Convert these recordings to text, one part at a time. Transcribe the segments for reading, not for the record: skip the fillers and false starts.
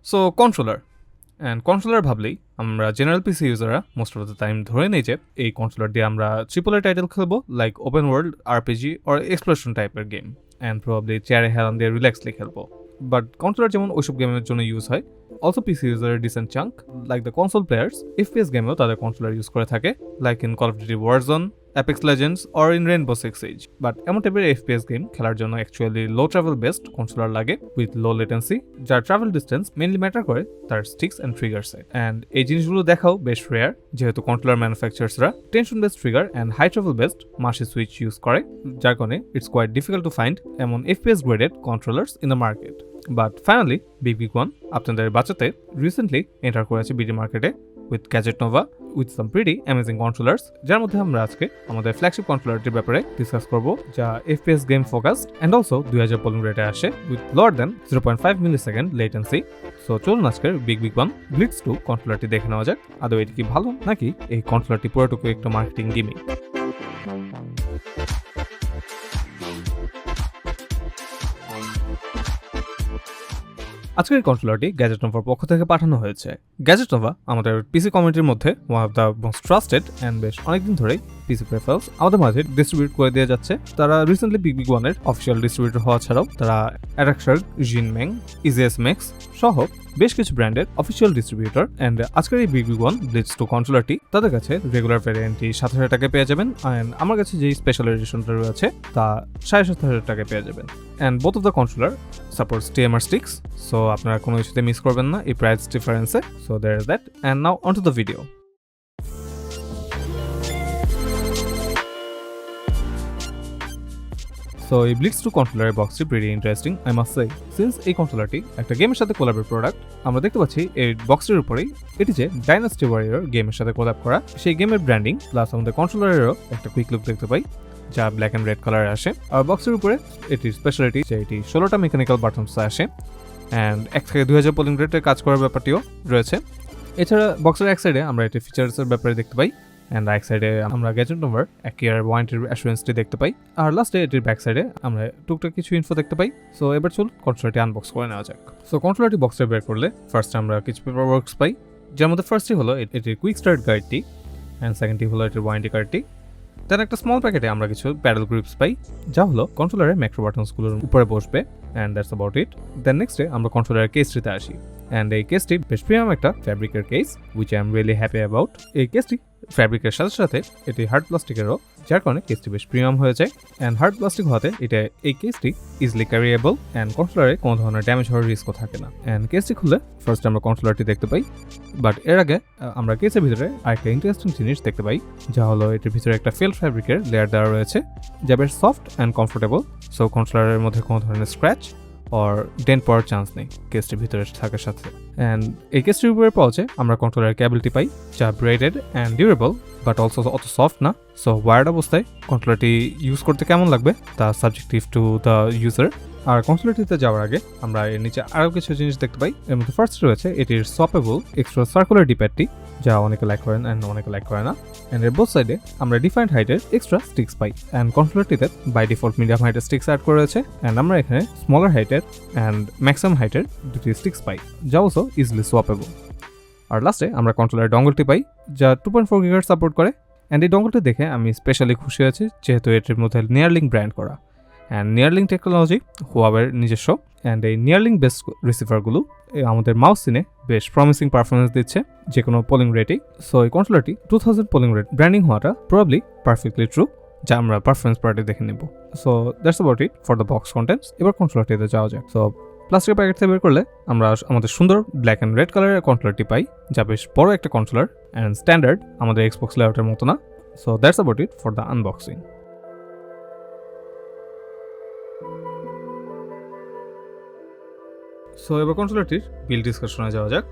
So controller and controller ভাবলেই আমরা general PC ইউজাররা মোস্ট অফ দ্য টাইম ধরে নিই যে এই কন্ট্রোলার দিয়ে আমরা ট্রিপল এ টাইটেল খেলবো like open world RPG or exploration টাইপের গেম অ্যান্ড প্রবাবলি চেয়ারে হেলান দিয়ে রিল্যাক্সলি খেলবো। বাট কন্ট্রোলার যেমন ওইসব গেমের জন্য ইউজ হয়, অলসো পিসি ইউজারের decent chunk like the console players FPS গেমেও তাদের কন্ট্রোলার ইউজ করে থাকে, like in Call of Duty Warzone, Apex Legends or in Rainbow Six Siege. But এমন টাইপের এফপিএস গেম খেলার জন্য actually low travel based controller লাগে উইথ লো লেটেন্সি, যার ট্রাভেল ডিস্টেন্স মেনলি ম্যাটার করে তার স্টিক্স অ্যান্ড ট্রিগার্সে। অ্যান্ড এই জিনিসগুলো দেখাও বেশ রেয়ার, যেহেতু কন্ট্রোলার ম্যানুফ্যাকচারার্সরা tension based trigger and high travel based mushy switch use করে, যার কারণে it's quite difficult to find এমন FPS graded controllers in the market. But finally BigBigWon আপনাদের বাঁচাতে রিসেন্টলি এন্টার করেছে বিডি মার্কেটে with Gadget Nova with some pretty amazing controllers, যার মধ্যে আমরা আজকে আমাদের ফ্ল্যাগশিপ কন্ট্রোলারটির ব্যাপারে ডিসকাস করব, যা FPS game focused and also 2000 polling রেটে আসে with lower than 0.5 millisecond latency. So চলুন আজকের BigBigWon Blitz 2 কন্ট্রোলারটি দেখে নেওয়া যাক আদৌ এটি কি ভালো নাকি এই কন্ট্রোলারটি পুরোটুকু একটা মার্কেটিং গিমিক। আজকের কন্ট্রোলারটি গ্যাজেট নোভার পক্ষ থেকে পাঠানো হয়েছে। গ্যাজেট নোভা আমাদের পিসি কমিউনিটির মধ্যে one of the most trusted and বেশ অনেকদিন ধরেই পিসি প্রেফারেন্স আমাদের মাঝে ডিস্ট্রিবিউট করে দিয়ে যাচ্ছে। তারা রিসেন্টলি BigBigWon-এর অফিসিয়াল ডিস্ট্রিবিউটর হওয়া ছাড়াও তারা অ্যাডাক্সার্গ, জিনমেং, ইজিএস মেক্স সহ বেশ কিছু ব্র্যান্ডের অফিসিয়াল ডিস্ট্রিবিউটর। অ্যান্ড আজকের এই BigBigWon Blitz 2 কন্ট্রোলারটি তাদের কাছে রেগুলার ভ্যারিয়েন্টটি 7,000 টাকায় পেয়ে যাবেন, অ্যান্ড আমার কাছে যেই স্পেশাল এডিশনটা রয়েছে তা 7,500 টাকায় পেয়ে যাবেন। And both of the controller supports TMR sticks, so আপনারা কোনো কিছুতে মিস করবেন না এই প্রাইস ডিফারেন্সে। So there is that, and now on to the video. So এই Blitz 2 কন্ট্রোলারের বক্সটি pretty interesting I must say, since এই কন্ট্রোলারটি একটা গেমের সাথে কোলাবের প্রোডাক্ট। আমরা দেখতে পাচ্ছি এই বক্সটির উপরেই এটি যে ডাইনাস্টি ওয়ারিয়র গেমের সাথে কোলাব করা, সেই গেমের ব্র্যান্ডিং প্লাস আমাদের কন্ট্রোলারেরও একটা কুইক লুক দেখতে পাই, যা ব্ল্যাক অ্যান্ড রেড কালারে আসে। আর বক্সের উপরে এটির স্পেশালিটি যে এটি 16টা মেকানিক্যাল বাটনস আসে, অ্যান্ড 1 থেকে 2000 পোলিং রেটে কাজ করার ব্যাপারটিও রয়েছে। এছাড়া বক্সের এক সাইডে আমরা এটির ফিচার্সের ব্যাপারে দেখতে পাই, অ্যান্ড রাইট সাইডে আমরা গ্যাজেট নোভার 1 ইয়ার ওয়ারেন্টির অ্যাসুরেন্সটি দেখতে পাই, আর লাস্টে এটির ব্যাক সাইডে আমরা টুকটাক কিছু ইনফো দেখতে পাই। সো এবার চল কন্ট্রোলারটি আনবক্স করে নেওয়া যাক। সো কন্ট্রোলারটি বক্সে বের করলে ফার্স্টে আমরা কিছু পেপার ওয়ার্কস পাই, যার মধ্যে ফার্স্টটি হলো এটির কুইক স্টার্ট গাইডটি, অ্যান্ড সেকেন্ডটি হলো এটির ওয়ারেন্টি কার্ডটি। দেন একটা স্মল প্যাকেটে আমরা কিছু প্যাডেল গ্রিপস পাই, যা হলো কন্ট্রোলারের ম্যাক্রো বাটনসগুলোর উপরে বসবে, অ্যান্ড দ্যাটস অ্যাবাউট ইট। দেন নেক্সটে আমরা কন্ট্রোলারের কেসটিতে আসি, অ্যান্ড এই কেসটি বেশ প্রিমিয়াম একটা ফ্যাব্রিকের case which I am really happy about. এই কেসটি ফ্যাব্রিকের সাথে সাথে এটি হার্ড প্লাস্টিকেরও, যার কারণে কেসটি বেশ প্রিমিয়াম হয়ে যায়। অ্যান্ড হার্ড প্লাস্টিক হওয়াতে এই কেসটি ইজিলি ক্যারিয়েবল, অ্যান্ড কন্ট্রোলারে কোনো ধরনের ড্যামেজ হওয়ার রিস্কও থাকে না। অ্যান্ড কেসটি খুললে ফার্স্ট আমরা কন্ট্রোলারটি দেখতে পাই, বাট এর আগে আমরা কেসের ভিতরে আরেকটা ইন্টারেস্টিং জিনিস দেখতে পাই, যা হলো এটির ভিতরে একটা ফেল্ট ফ্যাব্রিকের লেয়ার দেওয়া রয়েছে, যা বেশ সফট অ্যান্ড কমফোর্টেবল। সো কন্ট্রোলারের মধ্যে কোনো ধরনের স্ক্র্যাচ অর ডেন্ট পড়ার চান্স নেই কেসটির ভিতরে থাকার সাথে। অ্যান্ড এই কেসটির উপরে পাওয়া আমরা কন্ট্রোলার কেবলটি পাই, যা braided and durable but also অত সফট না। সো ওয়ার্ড অবস্থায় কন্ট্রোলারটি ইউজ করতে কেমন লাগবে তা সাবজেক্টিভ টু দ্য ইউজার। আর কন্ট্রোলারটিতে যাওয়ার আগে আমরা এর নিচে আরও কিছু জিনিস দেখতে পাই। এর মধ্যে ফার্স্ট রয়েছে এটির সোয়াপেবল এক্সট্রা সার্কুলার ডিপ্যাডটি, যা অনেকে লাইক করেন অ্যান্ড অনেকে লাইক করে না। অ্যান্ড এর বোথ সাইডে আমরা ডিফারেন্ট হাইটের এক্সট্রা স্টিক্স পাই, অ্যান্ড কন্ট্রোলারটিতে বাই ডিফল্ট মিডিয়াম হাইটের স্টিক্স অ্যাড করা রয়েছে, অ্যান্ড আমরা এখানে স্মলার হাইটের অ্যান্ড ম্যাক্সিমাম হাইটের দুটি স্টিক্স পাই, যা অলসো ইজিলি সোয়াপেবল। আর লাস্টে আমরা কন্ট্রোলারের ডঙ্গলটি পাই, যা 2.4 GHz সাপোর্ট করে। অ্যান্ড এই ডঙ্গলটি দেখে আমি স্পেশালি খুশি আছি, যেহেতু এটির মধ্যে নিয়ারলিং ব্র্যান্ড করা, অ্যান্ড নিয়ারলিং টেকনোলজি হুয়াওয়ের নিজস্ব। অ্যান্ড এই নিয়ারলিং বেসড রিসিভারগুলো আমাদের মাউস সিনে বেশ প্রমিসিং পারফরমেন্স দিচ্ছে যে কোনো পোলিং রেটেই। সো এই কন্ট্রোলারটি 2000 পোলিং রেট ব্র্যান্ডিং হওয়াটা প্রবাবলি পারফেক্টলি ট্রু, যা আমরা পারফরমেন্স পার্টে দেখে নেব। So that's about it for the box contents. এবার কন্ট্রোলারটিতে যাওয়া যায়। সো প্লাস্টিকের প্যাকেট থেকে বের করলে আমরা আমাদের সুন্দর ব্ল্যাক অ্যান্ড রেড কালারের কন্ট্রোলারটি পাই, যা বেশ বড় একটা কন্ট্রোলার অ্যান্ড স্ট্যান্ডার্ড আমাদের এক্সবক্স লেআউটের মতো না। So that's about it for the unboxing. So এবার কন্ট্রোলারটির বিল ডিসকাশনে যাওয়া যাক।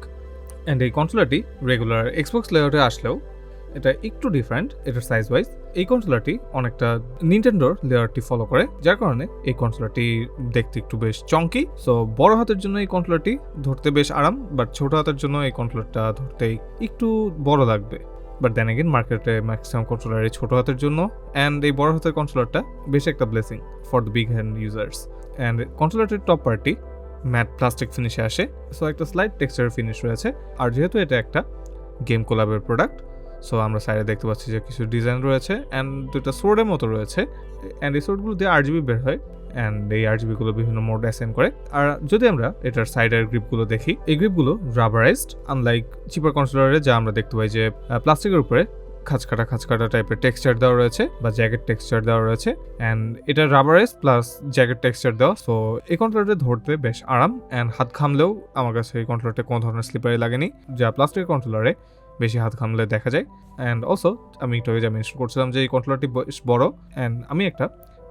অ্যান্ড এই কন্ট্রোলারটি রেগুলার এক্সবক্স লেআউটে আসলেও এটা একটু ডিফারেন্ট এটার সাইজ ওয়াইজ। এই কন্ট্রোলারটি অনেকটা নিনটেন্ডোর লেয়ারটি ফলো করে, যার কারণে এই কন্ট্রোলারটি দেখতে একটু বেশ চঙ্কি। সো বড় হাতের জন্য এই কন্ট্রোলারটি ধরতে বেশ আরাম, বাট ছোট হাতের জন্য এই কন্ট্রোলারটা ধরতে একটু বড় লাগবে। বাট দেন এগেন মার্কেটে ম্যাক্সিমাম কন্ট্রোলার এই ছোট হাতের জন্য, অ্যান্ড এই বড় হাতের কন্ট্রোলারটা বেশ একটা blessing for the big hand users. And কন্ট্রোলারটির টপ পার্টটি ম্যাট প্লাস্টিক ফিনিশে আসে, সো একটা স্লাইড টেক্সচার ফিনিশ রয়েছে। আর যেহেতু এটা একটা গেম কোলাবের প্রোডাক্ট, সো আমরা সাইডে দেখতে পাচ্ছি যে কিছু ডিজাইন রয়েছে অ্যান্ড দুটো সোর্ডের মতো রয়েছে, অ্যান্ড এই সোর্ডগুলো দিয়ে RGB বের হয় অ্যান্ড এই RGBগুলো বিভিন্ন মোড অ্যাসাইন করে। আর যদি আমরা এটার সাইডের গ্রিপগুলো দেখি, এই গ্রিপগুলো রাবারাইজড, আনলাইক চিপার কন্ট্রোলারে যা আমরা দেখতে পাই যে প্লাস্টিকের উপরে খাঁচকাটা টাইপের টেক্সচার দেওয়া রয়েছে বা জ্যাকেট টেক্সচার দেওয়া রয়েছে, অ্যান্ড এটা রাবারাইজ প্লাস জ্যাকেট টেক্সচার দেওয়া। সো এই কন্ট্রোলারটা ধরতে বেশ আরাম, অ্যান্ড হাত ঘামলেও আমার কাছে এই কন্ট্রোলারটা কোনো ধরনের স্লিপারি লাগেনি, যা প্লাস্টিকের কন্ট্রোলারে বেশি হাত ঘামলে দেখা যায়। অ্যান্ড অলসো আমি একটু আগে যা মেনশন করছিলাম যে এই কন্ট্রোলারটি বেশ বড়, অ্যান্ড আমি একটা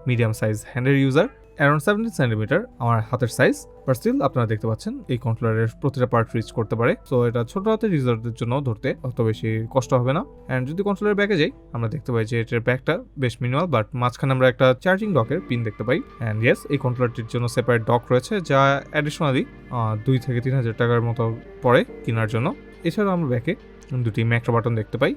মিডিয়াম সাইজ হ্যান্ডের ইউজার, অ্যারাউন্ড 17 সেন্টিমিটার আমার হাতের সাইজ, বাট স্টিল আপনারা দেখতে পাচ্ছেন এই কন্ট্রোলারের প্রতিটা পার্ট রিচ করতে পারে। সো এটা ছোট হাতের ইউজারদের জন্য ধরতে অত বেশি কষ্ট হবে না। অ্যান্ড যদি কন্ট্রোলারের ব্যাগে যাই, আমরা দেখতে পাই যে এটার ব্যাগটা বেশ মিনিমাল, বাট মাঝখানে আমরা একটা চার্জিং ডকের পিন দেখতে পাই। অ্যান্ড ইয়েস, এই কন্ট্রোলারটির জন্য সেপারেট ডক রয়েছে, যা অ্যাডিশনালি 2 থেকে 3 হাজার টাকার মতো পড়ে কেনার জন্য। এছাড়াও আমরা ব্যাগে দুটি ম্যাক্রো বাটন দেখতে পাই,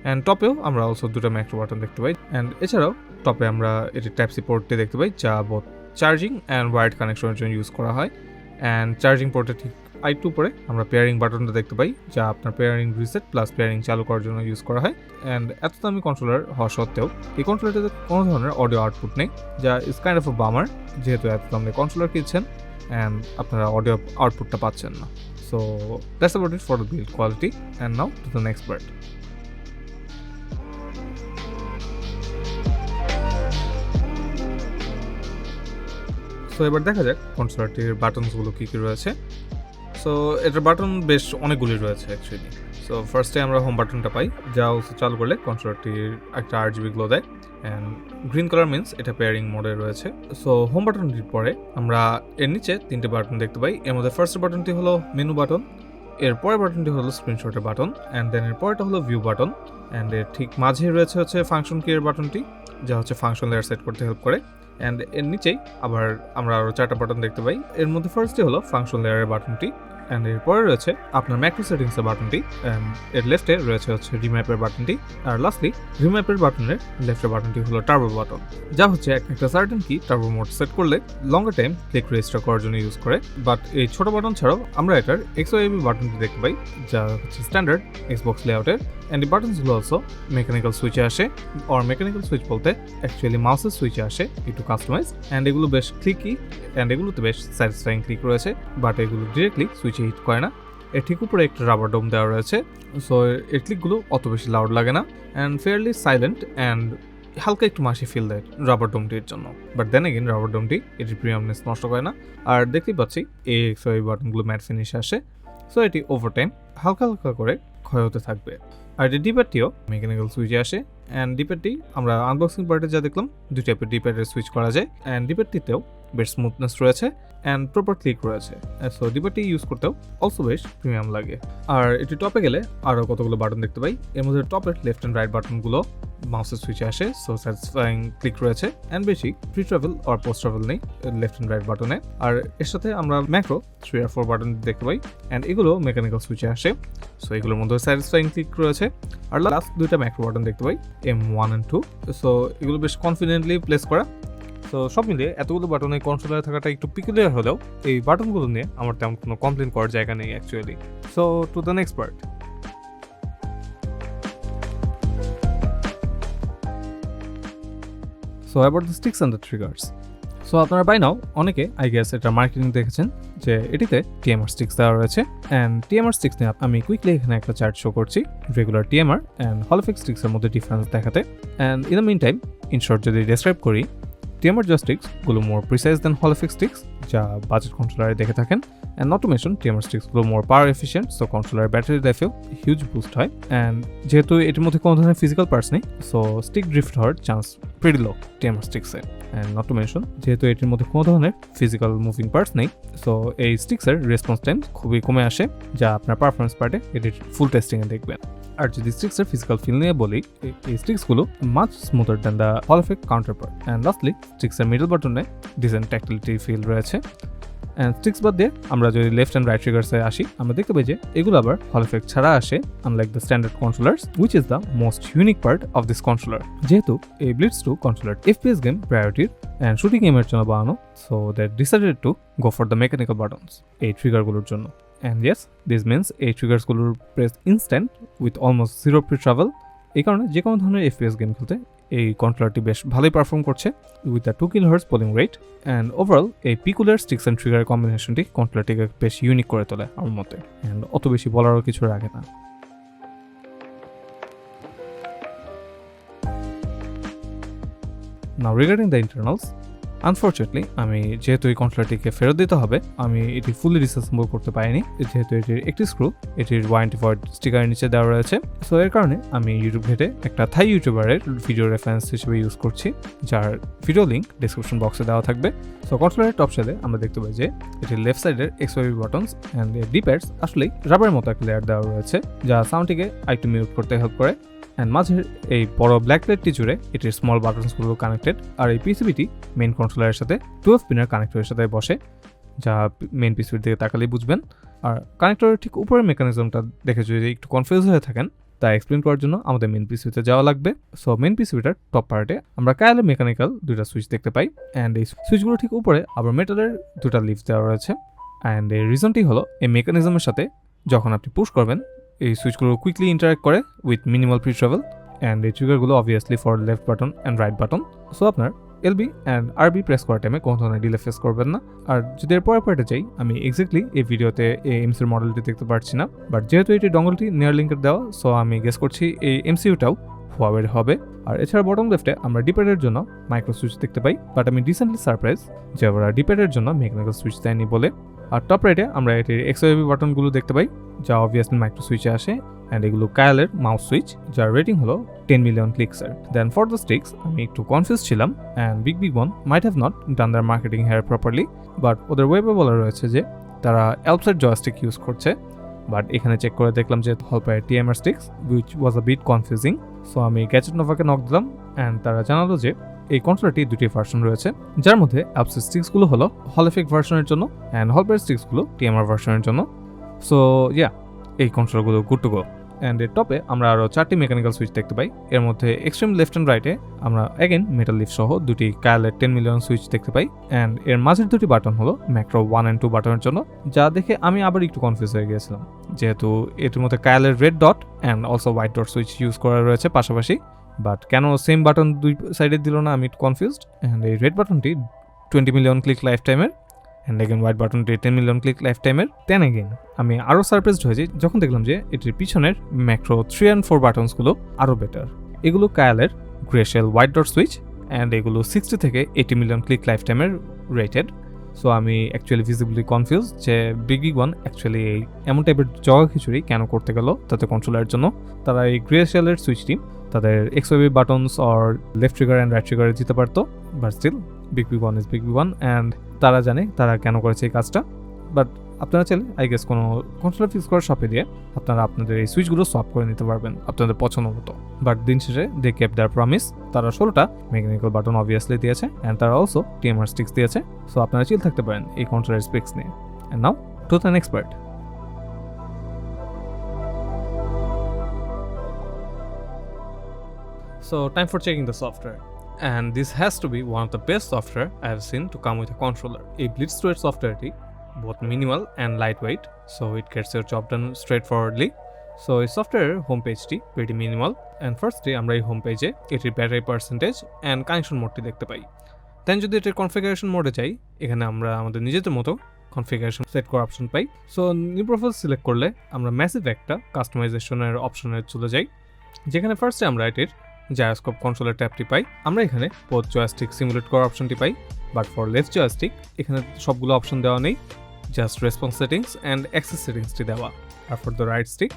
অ্যান্ড টপেও আমরা অলসো দুটো ম্যাক্রো বাটন দেখতে পাই। অ্যান্ড এছাড়াও টপে আমরা এটি টাইপ-সি পোর্টটি দেখতে পাই, যা বোথ চার্জিং অ্যান্ড ওয়ার্ড কানেকশনের জন্য ইউজ করা হয়। অ্যান্ড চার্জিং পোর্টে ঠিক I2 পরে আমরা পেয়ারিং বাটনটা দেখতে পাই, যা আপনার পেয়ারিং রিসেট প্লাস পেয়ারিং চালু করার জন্য ইউজ করা হয়। অ্যান্ড এত দামি কন্ট্রোলার হওয়া সত্ত্বেও এই কন্ট্রোলারটাতে কোনো ধরনের অডিও আউটপুট নেই, যা ইজ কাইন্ড অফ আ বামার, যেহেতু এত দামি কন্ট্রোলার কিনছেন অ্যান্ড আপনারা অডিও আউটপুটটা পাচ্ছেন না। So that's about it for the build quality, and now to the next part. So এবার দেখা যাক কন্ট্রোলারটির বাটনসগুলো কী কী রয়েছে। সো এটার বাটন বেশ অনেকগুলি রয়েছে অ্যাকচুয়ালি। সো ফার্স্টে আমরা হোম বাটনটা পাই, যা অলসো চালু করলে কন্ট্রোলারটির একটা RGB গ্লো দেয়, অ্যান্ড গ্রিন কালার মিনস এটা পেয়ারিং মোডে রয়েছে। সো হোম বাটনটির পরে আমরা এর নিচে 3টে বাটন দেখতে পাই। এর মধ্যে ফার্স্ট বাটনটি হলো মেনু বাটন, এর পরের বাটনটি হলো স্ক্রিনশটের বাটন, অ্যান্ড দেন এর পরেরটা হলো ভিউ বাটন, অ্যান্ড এর ঠিক মাঝে রয়েছে হচ্ছে ফাংশন কি এর বাটনটি, যা হচ্ছে ফাংশন লেয়ার সেট করতে হেল্প করে। অ্যান্ড এর নিচেই আবার আমরা আরও 4টা বাটন দেখতে পাই। এর মধ্যে ফার্স্টে হলো ফাংশন লেয়ারের বাটনটি, অ্যান্ড এরপরে রয়েছে আপনার ম্যাক্রো সেটিংসের বাটনটি, অ্যান্ড এর লেফটে রয়েছে হচ্ছে রিম্যাপের বাটনটি, আর লাস্টলি রিম্যাপের বাটনের লেফটের বাটনটি হলো টার্বো বাটন, যা হচ্ছে একটা সার্টেন কি টার্বো মোড সেট করলে লঙ্গার টাইম ক্লিক রেজিস্টার করার জন্য ইউজ করে। বাট এই ছোট বাটন ছাড়াও আমরা এটার XOAB বাটনটি দেখতে পাই, যা হচ্ছে স্ট্যান্ডার্ড এক্সবক্স লেআউটের, অ্যান্ড এই বাটনসগুলো অলসো মেকানিক্যাল সুইচে আসে, আর মেকানিক্যাল সুইচ বলতে অ্যাকচুয়ালি মাউসের সুইচে আসে, একটু কাস্টমাইজ, অ্যান্ড এগুলো বেশ ক্লিকি, অ্যান্ড এগুলোতে বেশ স্যাটিসফাইং ক্লিক রয়েছে, বাট এগুলো ডিরেক্টলি সুইচে হিট করে না। এর ঠিক উপরে একটা রাবার ডোম দেওয়া রয়েছে, সো এর ক্লিকগুলো অত বেশি লাউড লাগে না, অ্যান্ড ফেয়ারলি সাইলেন্ট, অ্যান্ড হালকা একটু মাসি ফিল দেয় রাবার ডোমটির জন্য। বাট দেন এগেইন রাবার ডোমটি এটির প্রিমিয়ামনেস নষ্ট করে না। আর দেখতেই পাচ্ছি এই XOAB বাটনগুলো ম্যাট ফিনিশে আসে, সো এটি ওভার টাইম হালকা হালকা করে ক্ষয় হতে থাকবে। আর এই ডিপ্যাডটিও মেকানিক্যাল সুইচে আসে, অ্যান্ড ডিপ্যাডটি আমরা আনবক্সিং পার্টে যা দেখলাম 2 টাইপের ডিপ্যাডের সুইচ করা যায়, অ্যান্ড ডিপ্যাডটিতেও বেশ স্মুথনেস রয়েছে অ্যান্ড প্রপার ক্লিক রয়েছে, সো ডিপ্যাডটি ইউজ করতেও অলসো বেশ প্রিমিয়াম লাগে। আর এটি টপে গেলে আরও কতগুলো বাটন দেখতে পাই, এর মধ্যে টপের লেফট অ্যান্ড রাইট বাটনগুলো মাউসের সুইচে আসে, সো স্যাটিসফাইং ক্লিক রয়েছে, অ্যান্ড বেশি প্রি ট্রাভেল আর পোস্ট ট্রাভেল নেই লেফট অ্যান্ড রাইট বাটনে। আর এর সাথে আমরা ম্যাক্রো 3 আর 4 বাটন দেখতে পাই, অ্যান্ড এগুলো মেকানিক্যাল সুইচে আসে, সো এগুলোর মধ্যে স্যাটিসফাইং ক্লিক রয়েছে। আর লাস্ট 2টা ম্যাক্রো বাটন দেখতে পাই, M1 and 2, সো এগুলো বেশ কনফিডেন্টলি প্লেস করা। সো সব মিলিয়ে এতগুলো বাটনে কন্ট্রোলারে থাকাটা একটু পিকুলিয়ার হলেও এই বাটনগুলো নিয়ে আমার তেমন কোনো কমপ্লেন করার জায়গা নেই actually. So to the next part. So about the sticks and the triggers. So আপনারা বাই নাও অনেকে আই গেস এটা মার্কেটিং দেখেছেন যে এটিতে TMR স্টিক্স দেওয়া রয়েছে, অ্যান্ড TMR স্টিক্স নিয়ে আমি কুইকলি এখানে একটা চার্ট শো করছি রেগুলার TMR অ্যান্ড হলোফিক্স স্টিক্সের মধ্যে ডিফারেন্স দেখাতে। And in the mean time in short যদি ডেসক্রাইব করি, TMR জয়স্টিক্সগুলো মোর প্রিসাইজ দেন হলোফিক্স স্টিক্স, যা বাজেট কন্ট্রোলারে দেখে থাকেন, and not to mention TMR স্টিক্সগুলো more power efficient, so controller battery লাইফেও হিউজ বুস্ট হয়, অ্যান্ড যেহেতু এটির মধ্যে কোনো ধরনের ফিজিক্যাল পার্টস নেই, সো স্টিক ড্রিফট হওয়ার chance pretty low TMR স্টিক্সে। And not to mention যেহেতু এটির মধ্যে কোনো ধরনের ফিজিক্যাল মুভিং পার্টস নেই, সো এই স্টিক্সের রেসপন্স টাইম খুবই কমে আসে, যা আপনার পারফরমেন্স পার্টে এটির ফুল টেস্টিংয়ে দেখবেন। আর যদি স্টিক্সের ফিজিক্যাল ফিল নিয়ে বলি, এই স্টিক্সগুলো মাচ স্মুথার দেন দ্য হলোফিক কাউন্টার পার্ট। অ্যান্ড লাস্টলি স্টিক্সের মিডল বাটনে ডিসেন্ট ট্যাক্টিলিটি ফিল রয়েছে। অ্যান্ড স্টিক্স বাদ দিয়ে আমরা যদি লেফট অ্যান্ড রাইট ট্রিগার্সে আসি আমরা দেখতে পাই যে এগুলো আবার হল এফেক্ট ছাড়া আসে unlike the standard controllers which is the most unique part of this controller. যেহেতু এই ব্লিটজ 2 কন্ট্রোলার FPS গেম প্রায়োরিটির অ্যান্ড শুটিং গেমের জন্য বানানো, so that decided to go for the mechanical buttons এই ট্রিগারগুলোর জন্য। অ্যান্ড ইয়েস, দিস মিনস এই ট্রিগার্সগুলোর press instant with almost zero pre travel. এই কারণে যে কোনো ধরনের FPS গেম খেলতে এই কন্ট্রোলারটি বেশ ভালোই পারফর্ম করছে with the 2 kHz polling rate. And overall এই পিকুলার স্টিক্স অ্যান্ড ট্রিগার কম্বিনেশনটি কন্ট্রোলারটিকে বেশ ইউনিক করে তোলে আমার মতে, অ্যান্ড অত বেশি বলারও কিছু রাখে না। Now regarding the internals, unfortunately আমি যেহেতু এই কন্ট্রোলারটিকে ফেরত দিতে হবে, আমি এটি ফুলি ডিসঅ্যাসেম্বল করতে পারিনি যেহেতু এটির একটি স্ক্রু এটির ওয়ারেন্টি ভয়েড স্টিকারের নিচে দেওয়া রয়েছে। সো এর কারণে আমি ইউটিউব ঘেটে একটা থাই ইউটিউবারের ভিডিও রেফারেন্স হিসেবে ইউজ করছি, যার ভিডিও লিঙ্ক ডিসক্রিপশন বক্সে দেওয়া থাকবে। সো কন্ট্রোলারের টপ শেলে আমরা দেখতে পাই যে এটির লেফট সাইডের XYB বাটনস অ্যান্ড ডিপ্যাডস আসলেই রাবারের মতো একটা লেয়ার দেওয়া রয়েছে যা সাউন্ডটিকে আরেকটু মিউট করতে হেল্প করে। অ্যান্ড মাঝের এই বড় ব্ল্যাক প্লেটটি জুড়ে এটির স্মল বাটনসগুলো কানেক্টেড, আর এই পিসিবিটি মেইন কন্ট্রোলারের সাথে 12 পিনের কানেক্টরের সাথে বসে, যা মেইন পিসিবির দিকে তাকালেই বুঝবেন। আর কানেক্টরের ঠিক উপরের মেকানিজমটা দেখে যদি একটু কনফিউজ হয়ে থাকেন তা এক্সপ্লেন করার জন্য আমাদের মেইন পিসিবিতে যাওয়া লাগবে। সো মেইন পিসিবিটার টপ পার্টে আমরা কায়ালে মেকানিক্যাল দুইটা সুইচ দেখতে পাই, অ্যান্ড এই সুইচগুলো ঠিক উপরে আবার মেটালের দুটা লিফ দেওয়া রয়েছে। অ্যান্ড এই রিজনটি হলো এই মেকানিজমের সাথে যখন আপনি পুশ করবেন এই সুইচগুলো কুইকলি ইন্টারাক্ট করে with minimal pre travel, and এই ট্রিগারগুলো obviously for left button and right button. So আপনার LB অ্যান্ড RB প্রেস করার টাইমে কোনো ধরনের ডিলে ফেস করবেন না। আর যদি এর পরের পার্টে যাই, আমি এক্স্যাক্টলি এই ভিডিওতে এই এমসির মডেলটি দেখতে পারছি না, বাট যেহেতু এটি ডঙ্গলটি নিয়ার লিঙ্কের দেওয়া, সো আমি গেস করছি এই MCUটাও হুয়াওয়ের হবে। আর এছাড়া বটম লেফটে আমরা ডিপ্যাডের জন্য মাইক্রো সুইচ দেখতে পাই, বাট আমি রিসেন্টলি সারপ্রাইজ যে ওরা ডিপ্যাডের জন্য মেকানিক্যাল সুইচ দেয়নি বলে। আর টপ রাইটে আমরা এটির XYB বাটনগুলো দেখতে পাই যা অবভিয়াসলি মাইক্রো সুইচে আসে, অ্যান্ড এগুলো কায়ালের মাউস সুইচ যার রেটিং হলো 10 মিলিয়ন ক্লিকসের। দেন ফর দ্য স্টিক্স আমি একটু কনফিউজ ছিলাম, and BigBigWon might have not done their marketing here properly, but ওদের ওয়েবে বলা রয়েছে যে তারা এলপসাইড জয়স্টিক ইউজ করছে, বাট এখানে চেক করে দেখলাম যে হলপায়ের TMR sticks which was a bit confusing. So আমি গ্যাজেট নোভাকে নক দিলাম, অ্যান্ড তারা জানালো যে এই কন্ট্রোলারটি দুটি ভার্সন রয়েছে, যার মধ্যে অ্যাপসের স্টিক্সগুলো হলো হল এফেক্ট ভার্সনের জন্য অ্যান্ড হলপায়ের স্টিক্সগুলো TMR ভার্সনের জন্য। সো ইয়া, এই কন্ট্রোলারগুলো গুড টু গো। অ্যান্ড এর টপে আমরা আরও 4টি মেকানিক্যাল সুইচ দেখতে পাই, এর মধ্যে এক্সট্রিম লেফট অ্যান্ড রাইটে আমরা অ্যাগেন মেটাল লিফ সহ দুটি কায়ালের 10 মিলিয়ন সুইচ দেখতে পাই, অ্যান্ড এর মাঝের দুটি বাটন হলো ম্যাক্রো 1 and 2 বাটনের জন্য, যা দেখে আমি আবার একটু কনফিউজ হয়ে গিয়েছিলাম যেহেতু এটির মধ্যে কায়ালের red dot and also white dot switch use করা রয়েছে পাশাপাশি, বাট কেন সেম বাটন দুই সাইডে দিল না আমি একটু কনফিউজড। অ্যান্ড এই রেড বাটনটি 20 মিলিয়ন ক্লিক লাইফ টাইমের, অ্যান্ড এগেন হোয়াইট বাটনটি 10 মিলিয়ন ক্লিক লাইফ টাইমের। দেন এগেন আমি আরও সারপ্রাইজড হয়েছি যখন দেখলাম যে এটির পিছনের ম্যাক্রো 3 and 4 বাটনসগুলো আরও বেটার। এগুলো কায়ালের গ্রেশেল হোয়াইট ডট সুইচ, অ্যান্ড এগুলো 60 থেকে 80 মিলিয়ন ক্লিক লাইফ টাইমের রেটেড। সো আমি অ্যাকচুয়ালি ভিজিবলি কনফিউজ যে BigBigWon অ্যাকচুয়ালি এই এমন টাইপের জগা খিচুড়ি কেন করতে গেল তাতে কন্ট্রোলারের জন্য। তারা এই গ্রেশেলের সুইচটি তাদের XYB buttons or left trigger and right ট্রিগারে দিতে পারতো, but still BigBigWon is BigBigWon, and তারা জানে তারা কেন করেছে এই কাজটা। বাট আপনারা চাইলে আই গেস কোনো কন্ট্রোলার ফিক্স করার শপে দিয়ে আপনারা আপনাদের এই সুইচগুলো সোয়াপ করে নিতে পারবেন আপনাদের পছন্দ মতো। বাট দিন শেষে দে কেপ দেয়ার প্রমিস, তারা 16টা মেকানিক্যাল বাটন অবভিয়াসলি দিয়েছে, অ্যান্ড তারা অলসো TMR স্টিক্স দিয়েছে। সো আপনারা চিল থাকতে পারেন এই কন্ট্রোলার স্পেক্স নিয়ে। And now to the next part. So time for checking the software, and this has to be one of the best software I have seen to come with a controller. A Blitz 2 software both minimal and lightweight, so it gets your job done straightforwardly. So এই সফটওয়্যারের home পেজটি pretty minimal, and firstly আমরা এই home পেজে এটির battery percentage and connection মোডটি দেখতে পাই। দেন যদি এটির কনফিগারেশন মোডে যাই, এখানে আমরা আমাদের নিজেদের মতো কনফিগারেশন সেট করার অপশন পাই। সো নিউ প্রোফাইল সিলেক্ট করলে আমরা ম্যাসিভ একটা কাস্টমাইজেশনের অপশনে চলে যাই, যেখানে ফার্স্টে আমরা এটির জায়াস্কোপ কন্ট্রোলার ট্যাবটি পাই। আমরা এখানে বোথ জয়স্টিক সিমুলেট করার অপশনটি পাই, বাট ফর লেফট জয়স্টিক এখানে সবগুলো অপশন দেওয়া নেই, just response settings and access সেটিংসটি দেওয়া। আর ফর দ্য রাইট স্টিক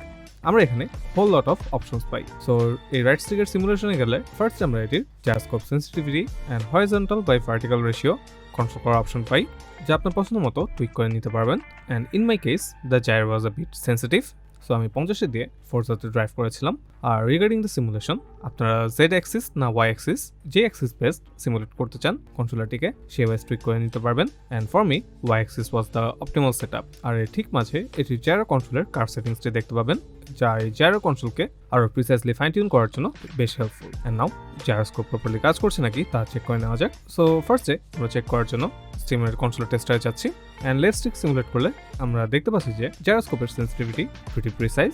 আমরা এখানে হোল লট অফ অপশনস পাই। সো এই রাইট স্টিকের সিমুলেশনে গেলে ফার্স্ট আমরা এটির gyroscope sensitivity and horizontal by vertical ratio control করার অপশন পাই, যা আপনার পছন্দ মতো টুইক করে নিতে পারবেন। And in my case the gyro was a bit sensitive, so আমি 50 দিয়ে ফোরজাতে ড্রাইভ করেছিলাম। আর রিগার্ডিং দ্য সিমুলেশন, আপনারা জেড অ্যাক্সিস না ওয়াই অ্যাক্সিস, যে অ্যাক্সিস বেসড সিমুলেট করতে চান কন্ট্রোলারটিকে সেভাবে ট্রিক করে নিতে পারবেন। And for me Y axis was the optimal set up. আর এর ঠিক মাঝে এটি জায়রো কন্ট্রোলের কার্ভ সেটিংসটি দেখতে পাবেন, যা এই জায়রো কন্ট্রোলকে আরও প্রিসাইজলি ফাইন টিউন করার জন্য বেশ হেল্পফুল। অ্যান্ড নাও জায়রোস্কোপ প্রপারলি কাজ করছে নাকি তা চেক করে নেওয়া যাক। সো ফার্স্টে আমরা চেক করার জন্য স্টিমের কন্ট্রোলার টেস্টারে যাচ্ছি। অ্যান্ড লেফট স্টিক সিমুলেট করলে আমরা দেখতে পাচ্ছি যে জায়রোস্কোপের sensitivity pretty precise,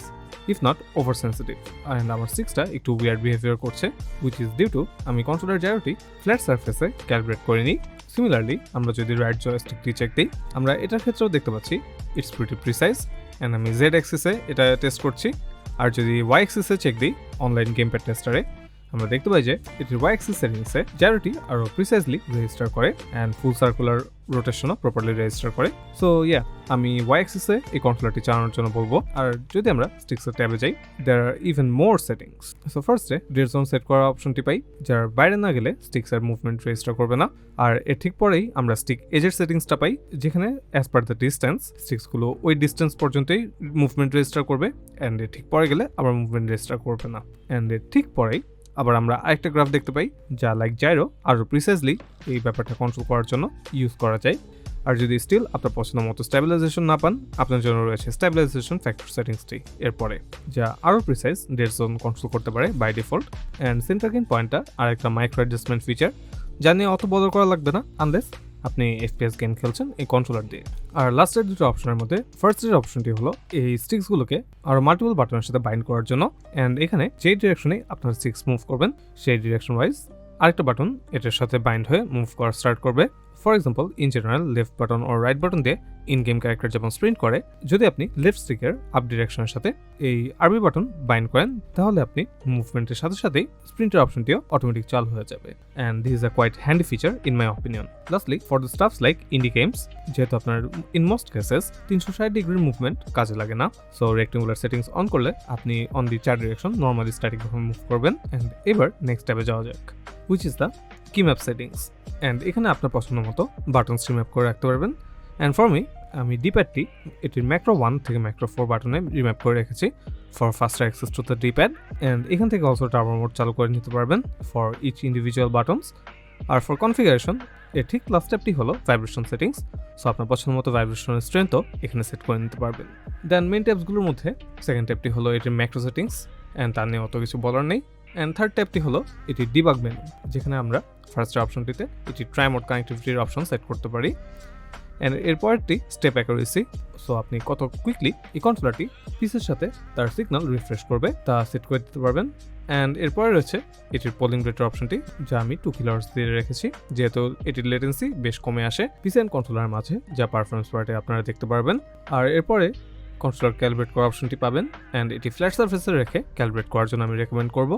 if not over sensitive. And আমার স্টিক্সটা একটু উইয়ার্ড বিহেভিয়ার করছে, উইচ ইজ ডিউ টু আমি কন্ট্রোলার জায়রোটি ফ্ল্যাট সারফেসে ক্যালকুলেট করে নিই। সিমিলারলি আমরা যদি রাইট জয়স্টিকটি চেক দিই, আমরা এটার ক্ষেত্রেও দেখতে পাচ্ছি ইটস প্রিটি প্রিসাইজ। অ্যান্ড আমি জেড অ্যাক্সিসে এটা টেস্ট করছি। আর যদি ওয়াই অ্যাক্সিসে চেক দিই অনলাইন গেম প্যাড টেস্টারে, আমরা দেখতে পাই যে এটির ওয়াই অ্যাক্সিস সেটিংসে জায়রোটি আরও প্রিসাইজলি রেজিস্টার করে অ্যান্ড ফুল সার্কুলার রোটেশনও প্রপারলি রেজিস্টার করে। সো আমি ওয়াই অ্যাক্সিসে এই কন্ট্রোলারটি চালানোর জন্য বলবো। আর যদি আমরা স্টিক্সের ট্যাবে যাই, দেয়ার আর ইভেন মোর সেটিংস। সো ফার্স্টে ডেড জোন সেট করার অপশনটি পাই, যার বাইরে না গেলে স্টিক্সের মুভমেন্ট রেজিস্টার করবে না। আর এর ঠিক পরেই আমরা স্টিক এজের সেটিংসটা পাই, যেখানে অ্যাজ পার দ্য ডিস্টেন্স স্টিক্সগুলো ওই ডিস্টেন্স পর্যন্তই মুভমেন্ট রেজিস্টার করবে, অ্যান্ড এর ঠিক পরে গেলে আবার মুভমেন্ট রেজিস্টার করবে না। অ্যান্ড এর ঠিক পরেই আবার আমরা আরেকটা গ্রাফ দেখতে পাই, যা লাইক জাইরো আরও প্রিসাইজলি এই ব্যাপারটা কন্ট্রোল করার জন্য ইউজ করা যায়। আর যদি স্টিল আপনার পছন্দ মতো স্টেবিলাইজেশন না পান, আপনার জন্য রয়েছে স্টেবিলাইজেশন ফ্যাক্টর সেটিংসটি এরপরে, যা আরও প্রিসাইজ ডেড জোন কন্ট্রোল করতে পারে by default. And center gain পয়েন্টটা আরেকটা মাইক্রো অ্যাডজাস্টমেন্ট ফিচার, যা নিয়ে অত বদল করা লাগবে না আনলেস আপনি এফপিএস গেম খেলছেন এই কন্ট্রোলার দিয়ে। আর লাস্টের দুটো অপশনের মধ্যে ফার্স্টের অপশনটি হলো এই স্টিক্সগুলোকে আরও মাল্টিপল বাটনের সাথে বাইন্ড করার জন্য। অ্যান্ড এখানে যেই ডিরেকশনে আপনার স্টিক্স মুভ করবেন সেই ডিরেকশন ওয়াইজ আরেকটা বাটন এটার সাথে বাইন্ড হয়ে মুভ করা স্টার্ট করবে। For example, in general left button ও রাইট বাটন দিয়ে ইন গেম ক্যারেক্টার যেমন স্প্রিন্ট করে, যদি আপনি লেফট স্টিকের আপ ডিরেকশনের সাথে এই আরবি বাটন বাইন্ড করেন, তাহলে আপনি মুভমেন্টের সাথে সাথেই স্প্রিন্টের অপশনটিও অটোমেটিক চালু হয়ে যাবে। And this is a quite handy feature in my opinion. Lastly, for the stuffs like indie games, যেহেতু আপনার ইন মোস্ট কেসেস 360 ডিগ্রির মুভমেন্ট কাজে লাগে না, সো রেক্টেঙ্গুলার সেটিংস অন করলে আপনি অন দি 4 ডিরেকশন নর্মালি স্ট্যাটিকভাবে মুভ করবেন। অ্যান্ড এবার নেক্সট ট্যাবে যাওয়া যাক, which is the key map settings. And এখানে আপনার পছন্দ মতো বাটনস রিম্যাপ করে রাখতে পারবেন। অ্যান্ড ফর মি, আমি ডিপ্যাডটি এটির ম্যাক্রো 1 থেকে ম্যাক্রো 4 বাটনে রিম্যাপ করে রেখেছি for faster access to the D pad. And এখান থেকে অলসো টার্বো মোড চালু করে নিতে পারবেন ফর ইচ ইন্ডিভিজুয়াল বাটনস। আর ফর কনফিগারেশন, এর ঠিক লাস্ট স্টেপটি হলো ভাইব্রেশন সেটিংস। সো আপনার পছন্দ মতো ভাইব্রেশনের স্ট্রেংথও এখানে সেট করে নিতে পারবেন। দেন মেইন ট্যাবসগুলোর মধ্যে সেকেন্ড ট্যাবটি হলো এটির ম্যাক্রো সেটিংস, অ্যান্ড তার নিয়ে অত কিছু বলার নেই। অ্যান্ড থার্ড ট্যাবটি হলো এটি ডিবাগ মেনু, যেখানে আমরা ফার্স্ট অপশনটিতে এটি ট্রাইমোড কানেক্টিভিটির অপশন সেট করতে পারি। অ্যান্ড এরপরটি স্টেপ অ্যাকুরেসি, সো আপনি কত কুইকলি এই কন্ট্রোলারটি পিসের সাথে তার সিগন্যাল রিফ্রেশ করবে তা সেট করে দিতে পারবেন। অ্যান্ড এরপরে রয়েছে এটির পোলিং রেটের অপশনটি, যা আমি 2 কিলোহার্টজ দিয়ে রেখেছি, যেহেতু এটির লেটেন্সি বেশ কমে আসে পিসি অ্যান্ড কন্ট্রোলারের মাঝে, যা পারফরমেন্স পার্টে আপনারা দেখতে পারবেন। আর এরপরে কন্ট্রোলার ক্যালিব্রেট করার অপশনটি পাবেন, অ্যান্ড এটি ফ্ল্যাট সারফেসে রেখে ক্যালিব্রেট করার জন্য আমি রেকমেন্ড করব।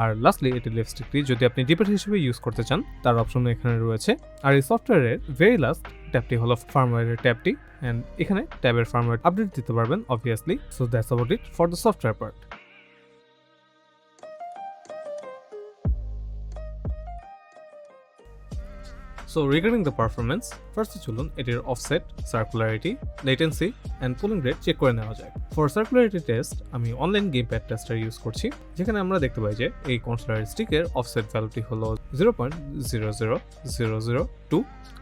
আর লাস্টলি এটি লেফট স্টিকটি যদি আপনি ডিপ্যাড হিসেবে ইউজ করতে চান, তার অপশন এখানে রয়েছে। আর এই সফটওয়্যারের ভেরি লাস্ট ট্যাবটি হলো ফার্মওয়্যারের ট্যাবটি, অ্যান্ড এখানে ট্যাবের ফার্মওয়্যার আপডেট দিতে পারবেন obviously. So that's about it for the software part. So regarding the performance, first চলুন এটির offset, circularity, latency and polling rate check করে নেওয়া যায়। For circularity test আমি online game pad tester use করছি, যেখানে আমরা দেখতে পাই যে এই কন্ট্রোলার স্টিকের offset ভ্যালুটি হলো 0.00002,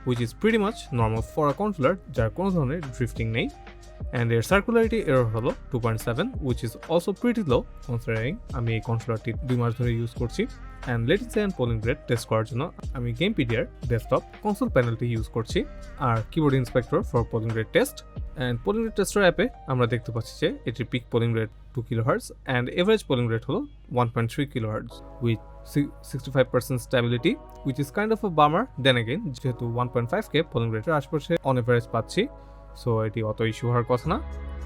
which is pretty much normal for a controller যার কোনো ধরনের ড্রিফটিং নেই। And এর সার্কুলারিটি এরর হলো 2.7, which is also pretty low considering আমি এই কন্ট্রোলারটি 2 মাস ধরে ইউজ করছি। And latency and polling rate test করার জন্য আমি গেমপিডিয়ার ডেস্কটপ কনসোল প্যানেলটি ইউজ করছি, আর keyboard inspector for polling rate test. And polling rate tester অ্যাপে আমরা দেখতে পাচ্ছি যে এটির peak polling rate 2 kilohertz and average polling rate হলো 1.3 kilohertz with 65% stability, which is kind of a bummer. Then again, যেহেতু 1.5K পোলিং রেটের আশেপাশে অন এভারেজ পাচ্ছি, সো এটি অত ইস্যু হওয়ার কথা না।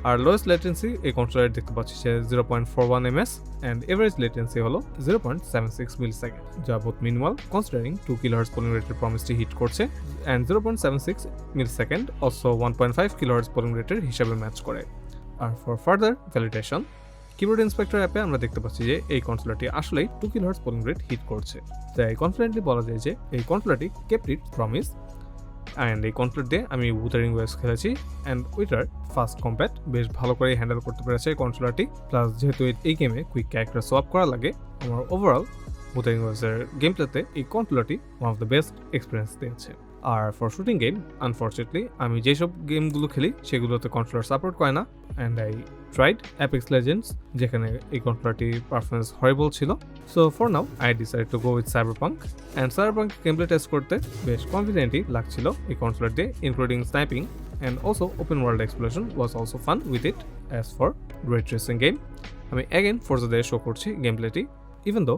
আর লোয়েস্ট লেটেন্সি এই কন্ট্রোলার দেখতে পাচ্ছি যে 0.41 ms অ্যান্ড এভারেজ লেটেন্সি হলো 0.76 মিলিসেকেন্ড, যা both minimal considering 2 kilohertz polling রেটের প্রমিসটি হিট করছে। And 0.76 millisecond also 1.5 kilohertz polling রেটের হিসাবে ম্যাচ করে। আর for further validation, keyboard inspector অ্যাপে আমরা দেখতে পাচ্ছি যে এই কন্ট্রোলারটি আসলেই 2 কিলোহার্টজ পোলিং রেট হিট করছে, তাই কনফিডেন্টলি বলা যায় যে এই কন্ট্রোলারটি কেপ্ট ইট প্রমিস। অ্যান্ড এই কন্ট্রোলার দিয়ে আমি উইদারিং ওয়েভস খেলেছি অ্যান্ড ওইটার ফাস্ট কম্প্যাট বেশ ভালো করে হ্যান্ডেল করতে পেরেছে এই কন্ট্রোলারটি। প্লাস যেহেতু এই গেমে কুইক ক্যারেক্টার সোয়াপ করা লাগে, আমার ওভারঅল উইদারিং ওয়েভসের গেম প্লেতে এই কন্ট্রোলারটি one of the best experience দিয়েছে। আর ফর শুটিং গেম আনফর্চুনেটলি আমি যেসব গেমগুলো খেলি সেগুলোতে কন্ট্রোলার সাপোর্ট করে না, and I tried Apex Legends যেখানে এই কন্ট্রোলারটি পারফরমেন্স হরিবল ছিল। So for now I decide to go with Cyberpunk, and Cyberpunk gameplay test করতে বেশ কনফিডেন্টই লাগছিল এই কন্ট্রোলার দিয়ে, including sniping and also open world exploration was also fun with it. As for রে ট্রেসিং গেম, আমি again Forza দিয়ে show করছি গেম প্লেটি, ইভেন দো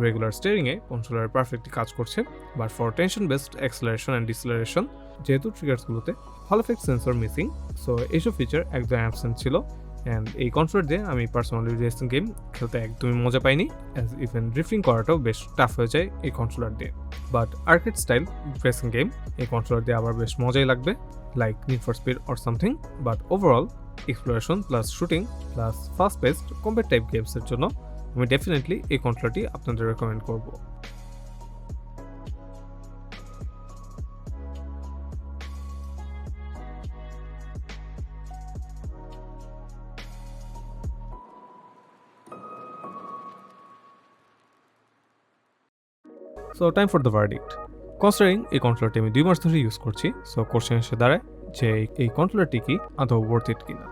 রেগুলার স্টিয়ারিংয়ে কন্ট্রোলার পারফেক্টলি কাজ করছে, but for tension based acceleration and deceleration যেহেতু ট্রিগার্সগুলোতে hall effect sensor missing, so এইসব ফিচার একদম অ্যাবসেন্ট ছিল। অ্যান্ড এই কন্ট্রোলার দিয়ে আমি পার্সোনালি রেসিং গেম খেলতে একদমই মজা পাইনি, অ্যাজ ইভেন ড্রিফটিং করাটাও বেশ টাফ হয়ে যায় এই কন্ট্রোলার দিয়ে। But arcade style racing game এই কন্ট্রোলার দিয়ে আবার বেশ মজাই লাগবে, like need for speed or something. But overall exploration plus shooting plus fast paced combat type গেমসের জন্য আমি ডেফিনেটলি এই কন্ট্রোলারটি আপনাদের রেকমেন্ড করব। So time for the verdict. Considering এই কন্ট্রোলারটি আমি 2 মাস ধরে ইউজ করছি, সো কোশ্চেন এসে দাঁড়ায় যে এই কন্ট্রোলারটি কি আদৌ ওয়ার্থ ইট কিনা।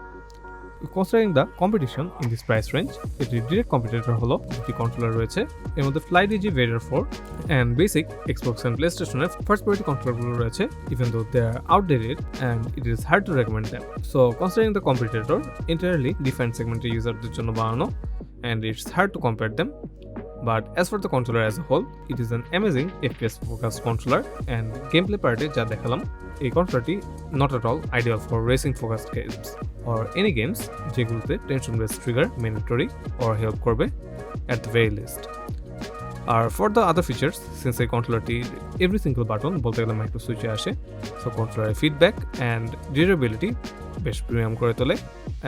Considering the competition in this price range, এর ডিরেক্ট কম্পিটিটর হলো দুটি কন্ট্রোলার রয়েছে, এর মধ্যে FlyDigi Vader 4 and basic Xbox and PlayStation এর ফার্স্ট পার্টি কন্ট্রোলারগুলো রয়েছে, even though they are outdated and it is hard to recommend them. So considering the competitor entirely different segmented userদের জন্য বানানো and it's hard to compare them. But as for the controller as a whole, it is an amazing FPS focused controller and gameplay part যা দেখালাম এই কন্ট্রোলারটি not at all ideal for racing focused games or any games যেগুলোতে tension based trigger mandatory or help করবে at the very least. R for the other features, since এই কন্ট্রোলারটি every single button বলতে গেলে micro সুইচে আসে, so controller feedback and durability বেশ premium করে তোলে,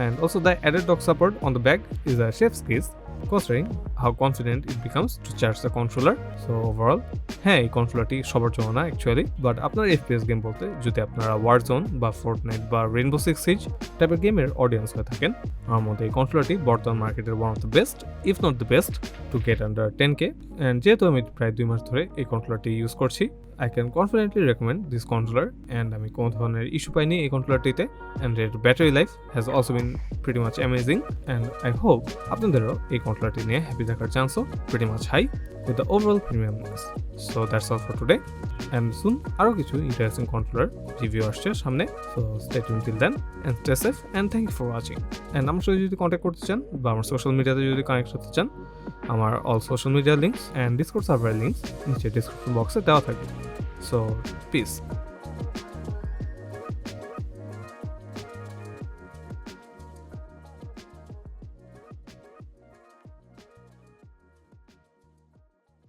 and also the added dock support on the back is a chef's kiss considering how confident it becomes to charge the controller. So overall হ্যাঁ এই কন্ট্রোলারটি সবার জন্য না actually, but আপনার FPS game বলতে যদি আপনারা Warzone বা Fortnite বা Rainbow Six Siege টাইপের গেমের অডিয়েন্স হয়ে থাকেন, আমার মতে এই কন্ট্রোলারটি বর্তমান মার্কেটের one of the best if not the best to get under 10K। And যেহেতু আমি প্রায় 2 মাস ধরে এই কন্ট্রোলারটি ইউজ করছি, I can confidently recommend this controller, and আমি কোনো ধরনের ইস্যু পাইনি এই কন্ট্রোলারটিতে, and এর battery life has also been pretty much amazing, and I hope আপনাদেরও এই কন্ট্রোলারটি নিয়ে হ্যাপি থাকার চান্সও pretty much high with the overall premiumness. So that's all for today, and soon আরও কিছু ইন্টারেস্টিং কন্ট্রোলার রিভিউ আসছে সামনে, so stay tuned till then and stay safe and thank you for watching. And আমার সাথে যদি contact করতে চান বা আমার সোশ্যাল মিডিয়াতে যদি কানেক্ট করতে চান, আমার all social media links and Discord server links নিচে ডিসক্রিপশন বক্সে দেওয়া থাকবে। So peace.